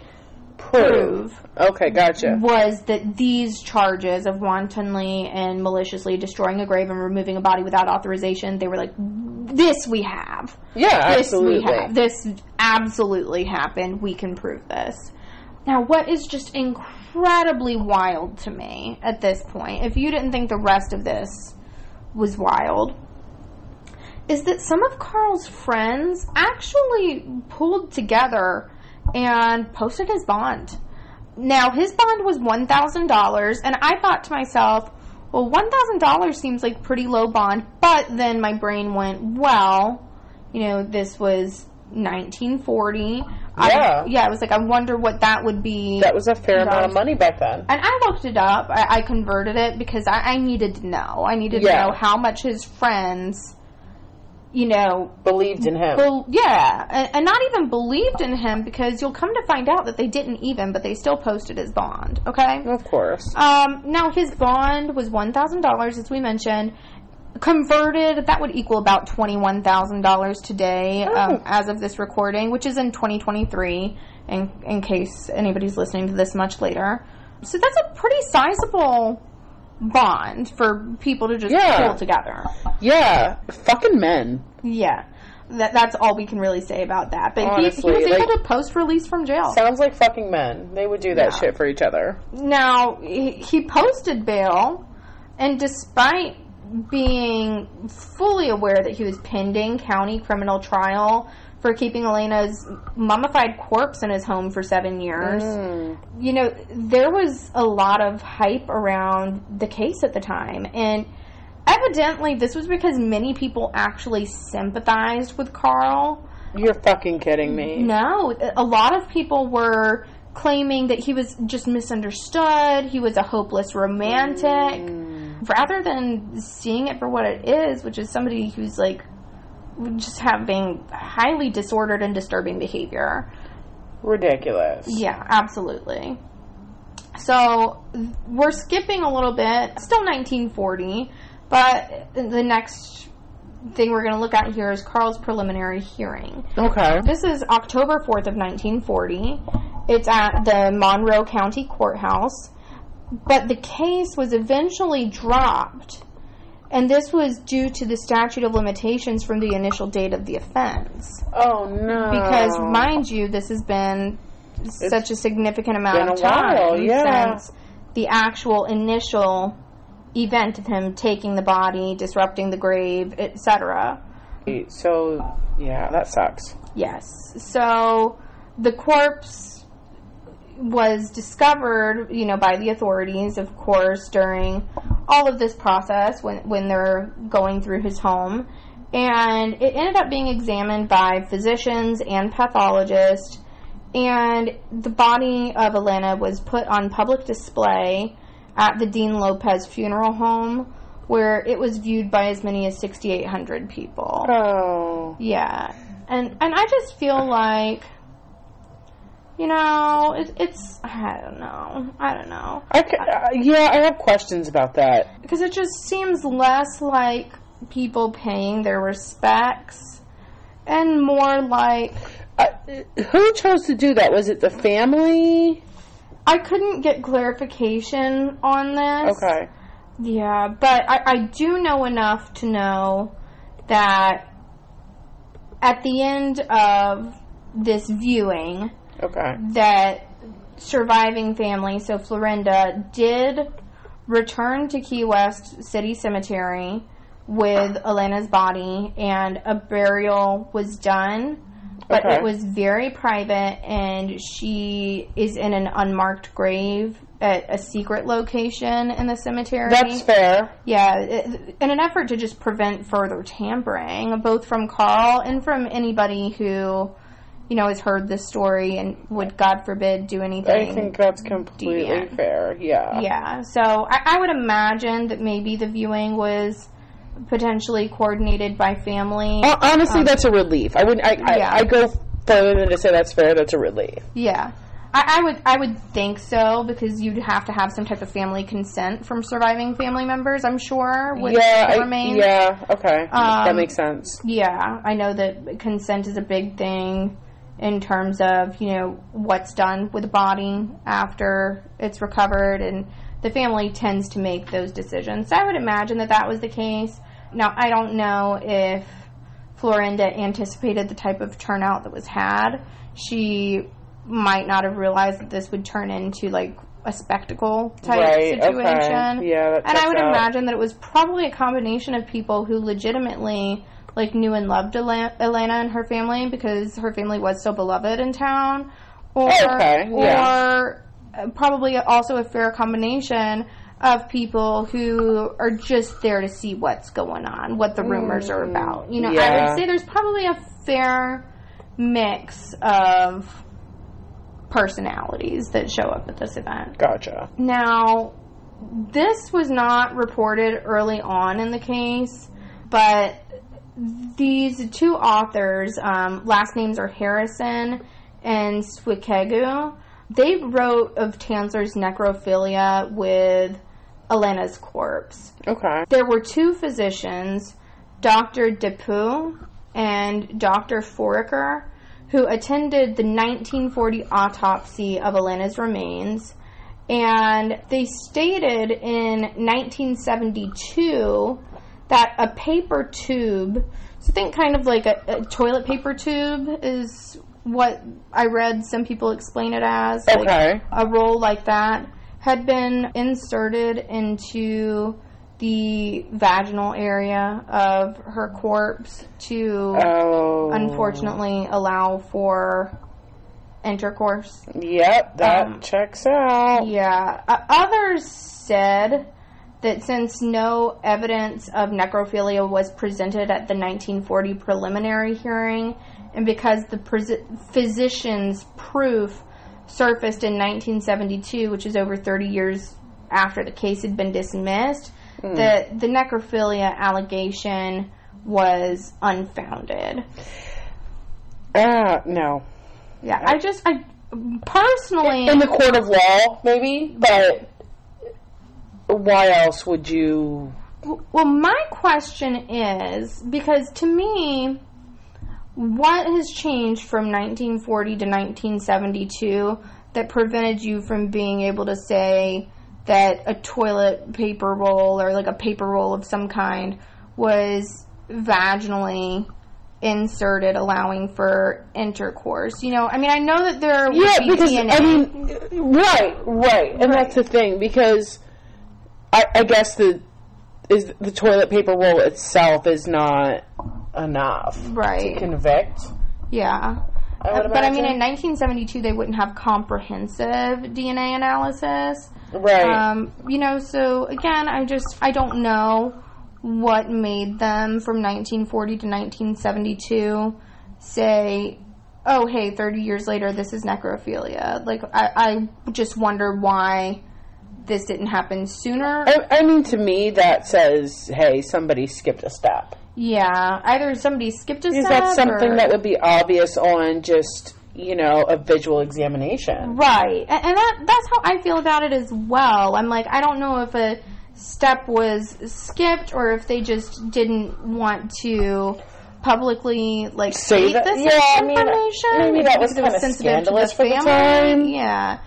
prove okay, gotcha. was that these charges of wantonly and maliciously destroying a grave and removing a body without authorization, they were like, this we have. Yeah, this absolutely. We have. This absolutely happened. We can prove this. Now, what is just incredibly wild to me at this point, if you didn't think the rest of this was wild, is that some of Carl's friends actually pulled together and posted his bond. Now, his bond was $1,000, and I thought to myself, well, $1,000 seems like pretty low bond, but then my brain went, well, you know, this was 1940. Yeah. I was like, I wonder what that would be. That was a fair amount of money back then. And I looked it up. I converted it because I needed to know. I needed to know how much his friends, you know, believed in him. And not even believed in him, because you'll come to find out that they didn't even, but they still posted his bond. Okay? Of course. Now, his bond was $1,000, as we mentioned. Converted, that would equal about $21,000 today, as of this recording, which is in 2023, in case anybody's listening to this much later. So that's a pretty sizable bond for people to just pull together. Yeah. Fucking men. Yeah. That's all we can really say about that. But honestly, he was able to post-release from jail. Sounds like fucking men. They would do that shit for each other. Now, he posted bail, and despite being fully aware that he was pending county criminal trial for keeping Elena's mummified corpse in his home for 7 years, you know, there was a lot of hype around the case at the time. And evidently, this was because many people actually sympathized with Carl. You're fucking kidding me. No, a lot of people were claiming that he was just misunderstood, he was a hopeless romantic, rather than seeing it for what it is, which is somebody who's like just having highly disordered and disturbing behavior. Ridiculous. Yeah, absolutely. So we're skipping a little bit, still 1940, but the next thing we're going to look at here is Carl's preliminary hearing. Okay. This is October 4th of 1940. It's at the Monroe County Courthouse, but the case was eventually dropped, and this was due to the statute of limitations from the initial date of the offense. Oh, no. Because, mind you, this has been such a significant amount of time since the actual initial event of him taking the body, disrupting the grave, etc. So, yeah, that sucks. Yes. So, the corpse was discovered, you know, by the authorities, of course, during all of this process when they're going through his home. And it ended up being examined by physicians and pathologists. And the body of Elena was put on public display at the Dean Lopez Funeral Home, where it was viewed by as many as 6,800 people. Oh. Yeah. And I just feel like, you know, it's I don't know. I have questions about that. Because it just seems less like people paying their respects and more like... who chose to do that? Was it the family? I couldn't get clarification on this. Okay. Yeah, but I do know enough to know that at the end of this viewing... Okay. That surviving family, so Florinda, did return to Key West City Cemetery with Elena's body, and a burial was done, but it was very private, and she is in an unmarked grave at a secret location in the cemetery. That's fair. Yeah, in an effort to just prevent further tampering, both from Carl and from anybody who... you know, has heard this story and would, God forbid, do anything. I think that's completely fair, yeah. Yeah, so I would imagine that maybe the viewing was potentially coordinated by family. Honestly, that's a relief. I go further than to say that's fair, that's a relief. Yeah. I would think so, because you'd have to have some type of family consent from surviving family members, I'm sure, with the remains. Okay. That makes sense. Yeah, I know that consent is a big thing in terms of, you know, what's done with the body after it's recovered, and the family tends to make those decisions. So I would imagine that that was the case. Now, I don't know if Florinda anticipated the type of turnout that was had. She might not have realized that this would turn into, like, a spectacle type situation. Okay. Yeah, and I would imagine that it was probably a combination of people who legitimately, like, knew and loved Elena and her family, because her family was so beloved in town. Or probably also a fair combination of people who are just there to see what's going on, what the rumors are about. You know, I would say there's probably a fair mix of personalities that show up at this event. Gotcha. Now, this was not reported early on in the case, but these two authors, last names are Harrison and Swikegu, they wrote of Tanzler's necrophilia with Elena's corpse. Okay. There were two physicians, Dr. Depew and Dr. Foraker, who attended the 1940 autopsy of Elena's remains, and they stated in 1972 that a paper tube, so think kind of like a toilet paper tube is what I read some people explain it as. Okay. Like a roll like that had been inserted into the vaginal area of her corpse to unfortunately allow for intercourse. Yep, that checks out. Yeah. Others said that since no evidence of necrophilia was presented at the 1940 preliminary hearing, and because the physician's proof surfaced in 1972, which is over 30 years after the case had been dismissed, that the necrophilia allegation was unfounded. No. Yeah, I personally... In the court of law, maybe, but why else would you... Well, my question is, because to me, what has changed from 1940 to 1972 that prevented you from being able to say that a toilet paper roll or like a paper roll of some kind was vaginally inserted, allowing for intercourse? You know, I mean, I know that there would be DNA. I mean, right, and that's the thing, because I guess the toilet paper roll itself is not enough to convict. Yeah. But I mean, in 1972, they wouldn't have comprehensive DNA analysis. Right. You know, so again, I don't know what made them from 1940 to 1972 say, oh, hey, 30 years later, this is necrophilia. Like, I just wonder why this didn't happen sooner. I mean, to me, that says, hey, somebody skipped a step. Yeah, either somebody skipped a step, because that's something that would be obvious on just, you know, a visual examination. Right. And that's how I feel about it as well. I'm like, I don't know if a step was skipped or if they just didn't want to publicly, like, state this information. Maybe that was kind of scandalous for the time. Yeah.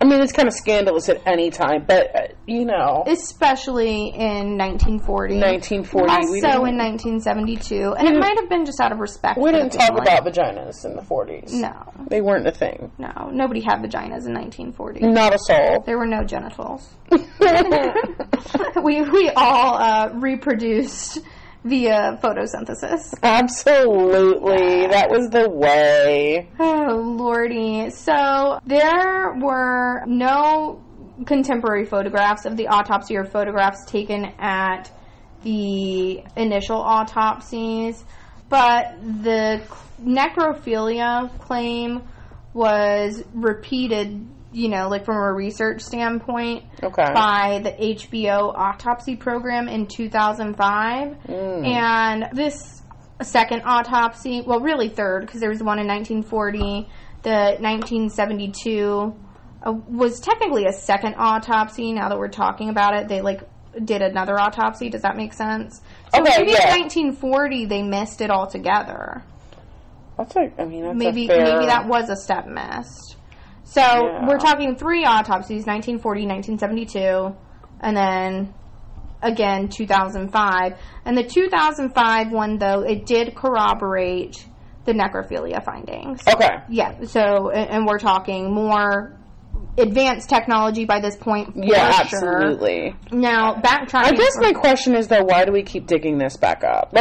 I mean, it's kind of scandalous at any time, but, you know. Especially in 1940. 1940. Less so in 1972. And it might have been just out of respect. We didn't talk about vaginas in the 40s. No. They weren't a thing. No. Nobody had vaginas in 1940. Not a soul. There were no genitals. we all reproduced via photosynthesis. Absolutely. That was the way. Oh, Lordy. So, there were no contemporary photographs of the autopsy or photographs taken at the initial autopsies, but the necrophilia claim was repeated, you know, like from a research standpoint, by the HBO autopsy program in 2005. And this second autopsy, well, really third, because there was one in 1940, The 1972 was technically a second autopsy. Now that we're talking about it, they did another autopsy. Does that make sense? So maybe in 1940 they missed it altogether. Maybe that was a step missed. So we're talking 3 autopsies: 1940, 1972, and then again 2005. And the 2005 one, though, it did corroborate the necrophilia findings. Okay. Yeah. So, and we're talking more advanced technology by this point. Absolutely. Sure. Now, backtracking. I guess my question is, though, why do we keep digging this back up?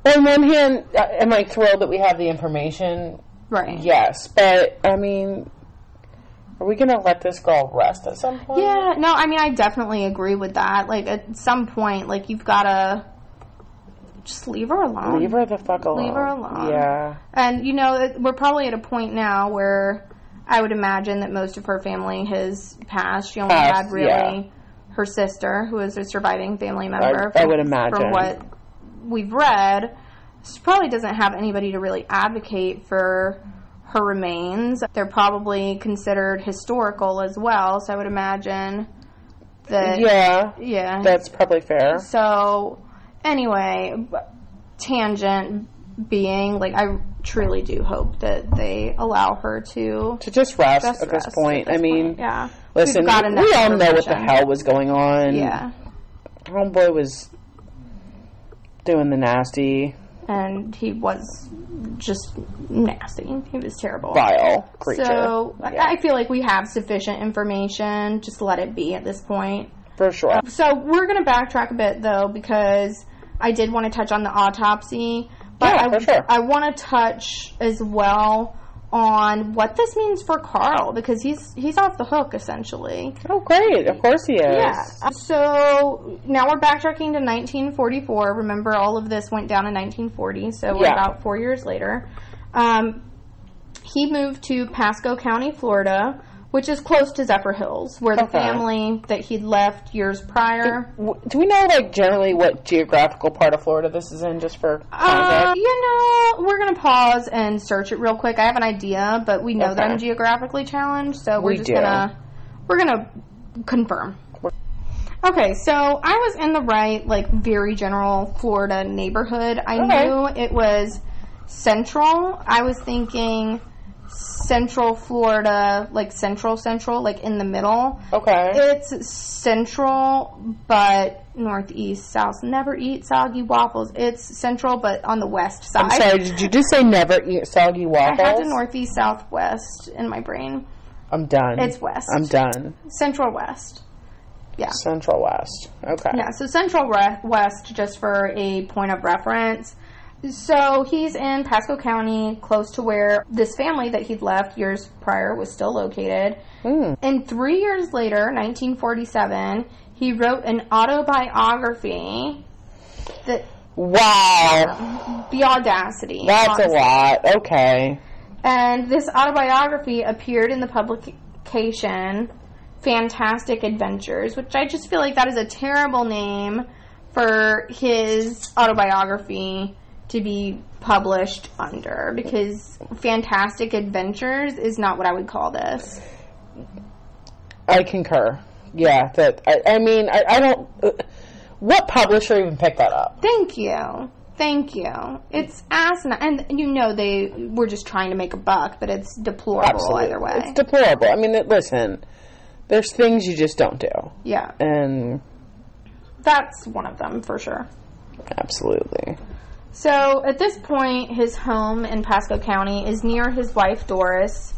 On one hand, am I thrilled that we have the information? Right. Yes, but are we going to let this girl rest at some point? Yeah. No, I definitely agree with that. At some point, you've got to just leave her alone. Leave her the fuck alone. Leave her alone. Yeah. And, we're probably at a point now where I would imagine that most of her family has passed. She only had her sister, who is a surviving family member. I would imagine. From what we've read, she probably doesn't have anybody to really advocate for her remains. They're probably considered historical as well, so I would imagine that... Yeah. That's probably fair. So... Anyway, tangent being, I truly do hope that they allow her to just rest at this point. Yeah. Listen, we all know what the hell was going on. Yeah. Homeboy was doing the nasty. And he was just nasty. He was terrible. Vile creature. So, I feel like we have sufficient information. Just let it be at this point. For sure. So, we're going to backtrack a bit, though, because I did want to touch on the autopsy, but for sure. I want to touch as well on what this means for Carl, because he's off the hook, essentially. Oh, great. Of course he is. Yeah. So, now we're backtracking to 1944. Remember, all of this went down in 1940, so we're about 4 years later. He moved to Pasco County, Florida, which is close to Zephyr Hills, where the family that he'd left years prior... Do we know, generally what geographical part of Florida this is in, just for context? We're going to pause and search it real quick. I have an idea, but we know that I'm geographically challenged, so we're going to confirm. Okay, so I was in the right, very general Florida neighborhood. I knew it was central. I was thinking... Central Florida, central, in the middle. Okay. It's central, but northeast, south. Never eat soggy waffles. It's central, but on the west side. I'm sorry, did you just say never eat soggy waffles? I had the northeast, southwest in my brain. I'm done. It's west. I'm done. Central west. Yeah. Central west. Okay. Yeah, so central west, just for a point of reference. So he's in Pasco County, close to where this family that he'd left years prior was still located. And 3 years later, 1947, he wrote an autobiography that... Wow. The audacity. That's honestly a lot. Okay. And this autobiography appeared in the publication Fantastic Adventures, which I just feel like that is a terrible name for his autobiography to be published under, because Fantastic Adventures is not what I would call this. I concur. Yeah, that I don't... what publisher even picked that up? Thank you. It's asinine. And, they were just trying to make a buck, but it's deplorable either way. It's deplorable. Listen, there's things you just don't do. Yeah. And... that's one of them, for sure. Absolutely. So, at this point, his home in Pasco County is near his wife, Doris,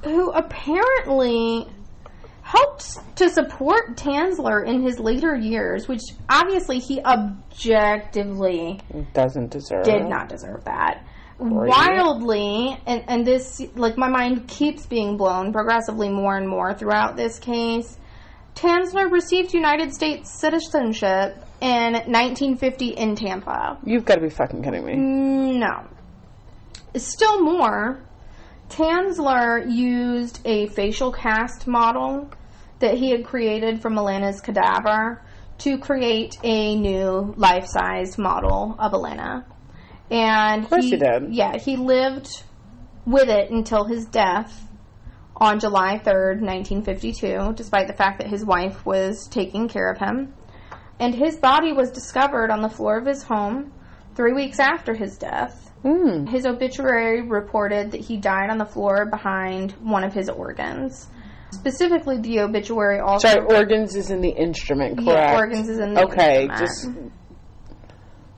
who apparently helped to support Tanzler in his later years, which obviously he objectively did not deserve that. Right. Wildly, and this, my mind keeps being blown progressively more and more throughout this case, Tanzler received United States citizenship in 1950 in Tampa. You've got to be fucking kidding me. No. Still more, Tanzler used a facial cast model that he had created from Elena's cadaver to create a new life-size model of Elena. And of course he did. Yeah, he lived with it until his death on July 3rd, 1952, despite the fact that his wife was taking care of him. And his body was discovered on the floor of his home 3 weeks after his death. His obituary reported that he died on the floor behind one of his organs. Specifically, the obituary also... Sorry, organs is in the instrument, correct? Yeah, organs is in the instrument. Okay, just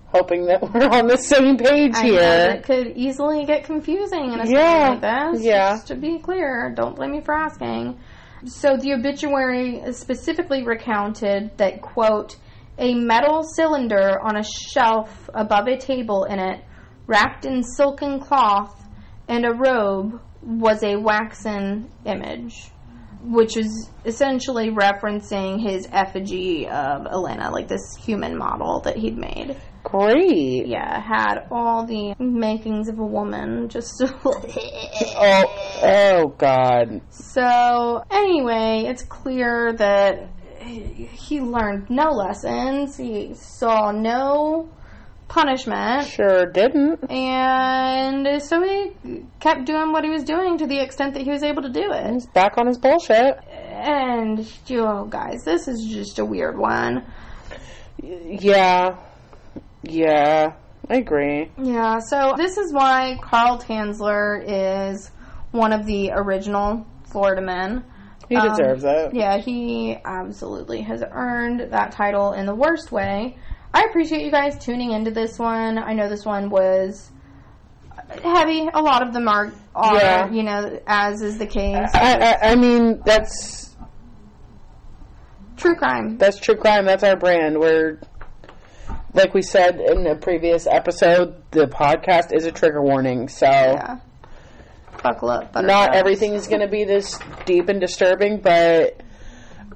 hoping that we're on the same page here. I know, it could easily get confusing in a story like this. Yeah. Just to be clear, don't blame me for asking. So the obituary specifically recounted that, quote, a metal cylinder on a shelf above a table in it, wrapped in silken cloth and a robe, was a waxen image, which is essentially referencing his effigy of Elena, like this human model that he'd made. Great. Yeah, had all the makings of a woman, just oh God. So, anyway, it's clear that he learned no lessons. He saw no punishment. Sure didn't. And so he kept doing what he was doing to the extent that he was able to do it. He's back on his bullshit. And, oh, guys, this is just a weird one. Yeah, I agree. Yeah, so this is why Carl Tanzler is one of the original Florida men. He deserves it. Yeah, he absolutely has earned that title in the worst way. I appreciate you guys tuning into this one. I know this one was heavy. A lot of them are you know, as is the case. I mean, that's... True crime. That's true crime. That's our brand. We're, like we said in the previous episode, the podcast is a trigger warning, so... Yeah. Buckle up, buttercups. Not everything is going to be this deep and disturbing, but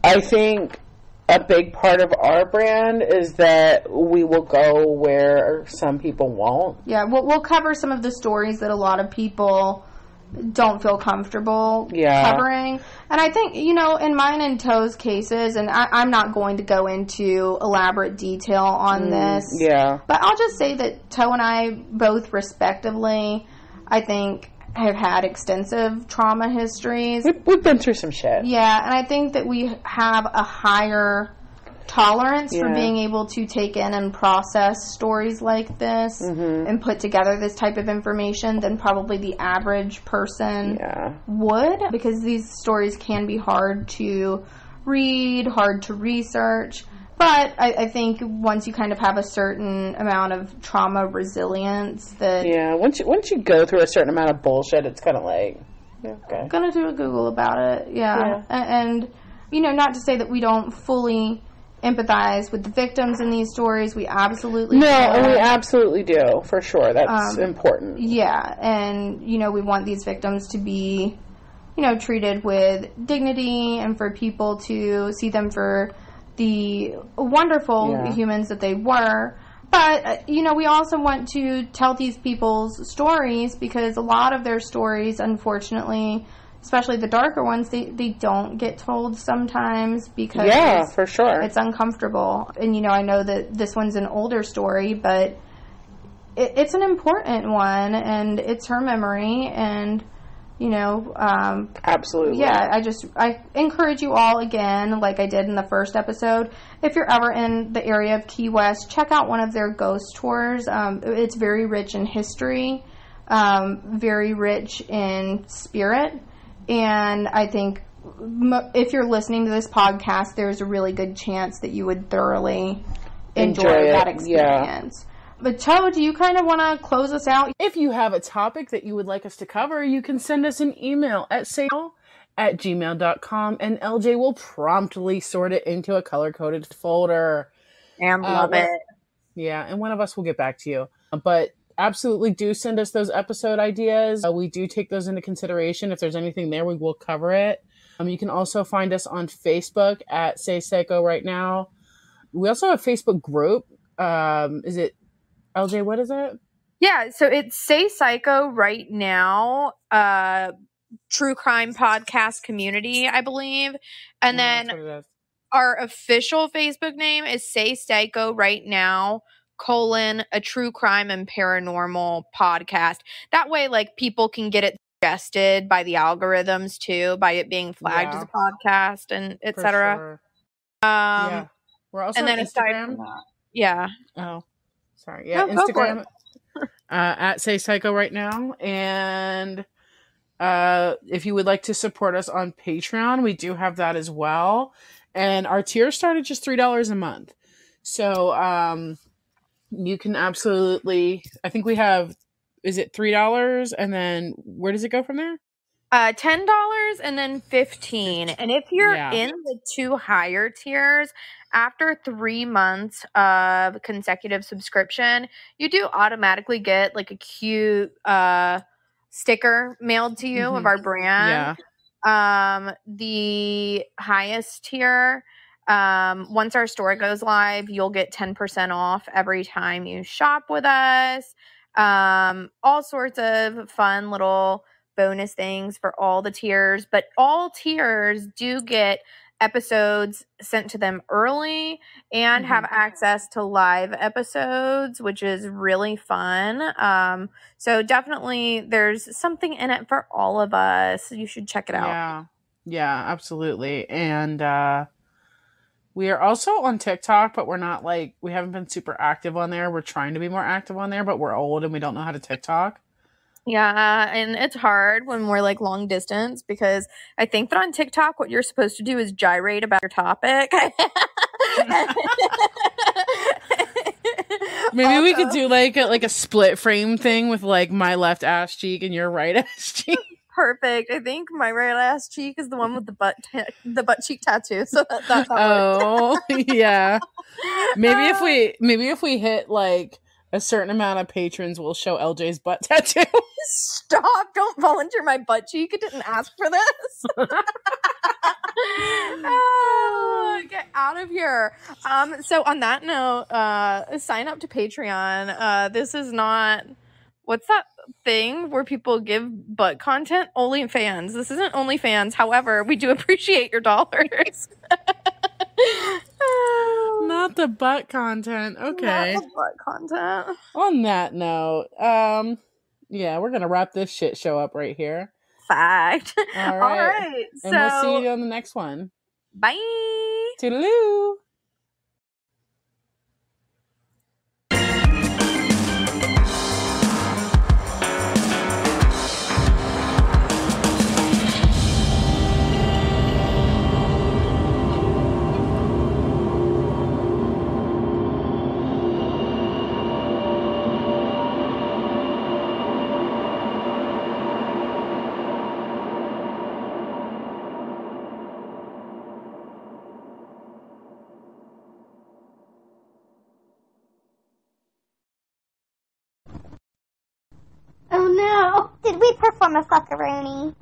I think a big part of our brand is that we will go where some people won't. Yeah, we'll cover some of the stories that a lot of people don't feel comfortable covering. And I think, you know, in mine and Toe's cases, and I'm not going to go into elaborate detail on this. Yeah. But I'll just say that Toe and I both respectively, I think, have had extensive trauma histories. We've been through some shit. Yeah, and I think that we have a higher tolerance for being able to take in and process stories like this and put together this type of information than probably the average person would, because these stories can be hard to read, hard to research. But I think once you kind of have a certain amount of trauma resilience that... Yeah, once you go through a certain amount of bullshit, it's kind of like, okay. I'm going to do a Google about it, And, you know, not to say that we don't fully empathize with the victims in these stories. We absolutely do. No, we absolutely do, for sure. That's important. Yeah, and, you know, we want these victims to be, you know, treated with dignity and for people to see them for the wonderful humans that they were. But, you know, we also want to tell these people's stories because a lot of their stories, unfortunately, especially the darker ones, they don't get told sometimes because for sure, it's uncomfortable. And, you know, I know that this one's an older story, but it's an important one, and it's her memory, and... You know, absolutely. Yeah, I encourage you all again, like I did in the first episode, if you're ever in the area of Key West, check out one of their ghost tours. It's very rich in history, very rich in spirit, and I think if you're listening to this podcast, there's a really good chance that you would thoroughly enjoy that experience. Yeah. But Toe, do you kind of want to close us out? If you have a topic that you would like us to cover, you can send us an email at sayall@gmail.com, and LJ will promptly sort it into a color-coded folder. And love it. Yeah, and one of us will get back to you. But absolutely do send us those episode ideas. We do take those into consideration. If there's anything there, we will cover it. You can also find us on Facebook at Say Psycho Right Now. We also have a Facebook group. Is it... LJ, what is it? Yeah, so it's Say Psycho Right Now, true crime podcast community, I believe. And then our official Facebook name is Say Psycho Right Now, a true crime and paranormal podcast. That way, like, people can get it suggested by the algorithms too, by it being flagged as a podcast and etc. Sure. Yeah. We're also and then on Instagram. Aside from that, yeah. Oh, sorry. Yeah, no, Instagram at Say Psycho right now. And if you would like to support us on Patreon, we do have that as well. And our tiers start at just $3 a month. So you can absolutely, I think we have, is it $3? And then where does it go from there? $10 and then $15. And if you're in the 2 higher tiers, after 3 months of consecutive subscription, you do automatically get like a cute sticker mailed to you of our brand. The highest tier, once our store goes live, you'll get 10% off every time you shop with us. All sorts of fun little bonus things for all the tiers, but all tiers do get episodes sent to them early and have access to live episodes, which is really fun. So definitely there's something in it for all of us. You should check it out. Yeah, absolutely. And we are also on TikTok, but we're not we haven't been super active on there. We're trying to be more active on there, but we're old and we don't know how to TikTok. Yeah, and it's hard when we're long distance, because I think that on TikTok what you're supposed to do is gyrate about your topic. Maybe we could do a split frame thing with my left ass cheek and your right ass cheek. Perfect. I think my right ass cheek is the one with the butt cheek tattoo. So that's yeah. Maybe if we hit a certain amount of patrons, will show LJ's butt tattoo. Stop! Don't volunteer my butt cheek. I didn't ask for this. Get out of here. So on that note, sign up to Patreon. This is not, what's that thing where people give butt content? OnlyFans. This isn't OnlyFans. However, we do appreciate your dollars. Not the butt content. Okay. Not the butt content. On that note, yeah, we're gonna wrap this shit show up right here. Fact. All right. All right. And we'll see you on the next one. Bye. Toodaloo. Oh no! Did we perform a fuckaroni?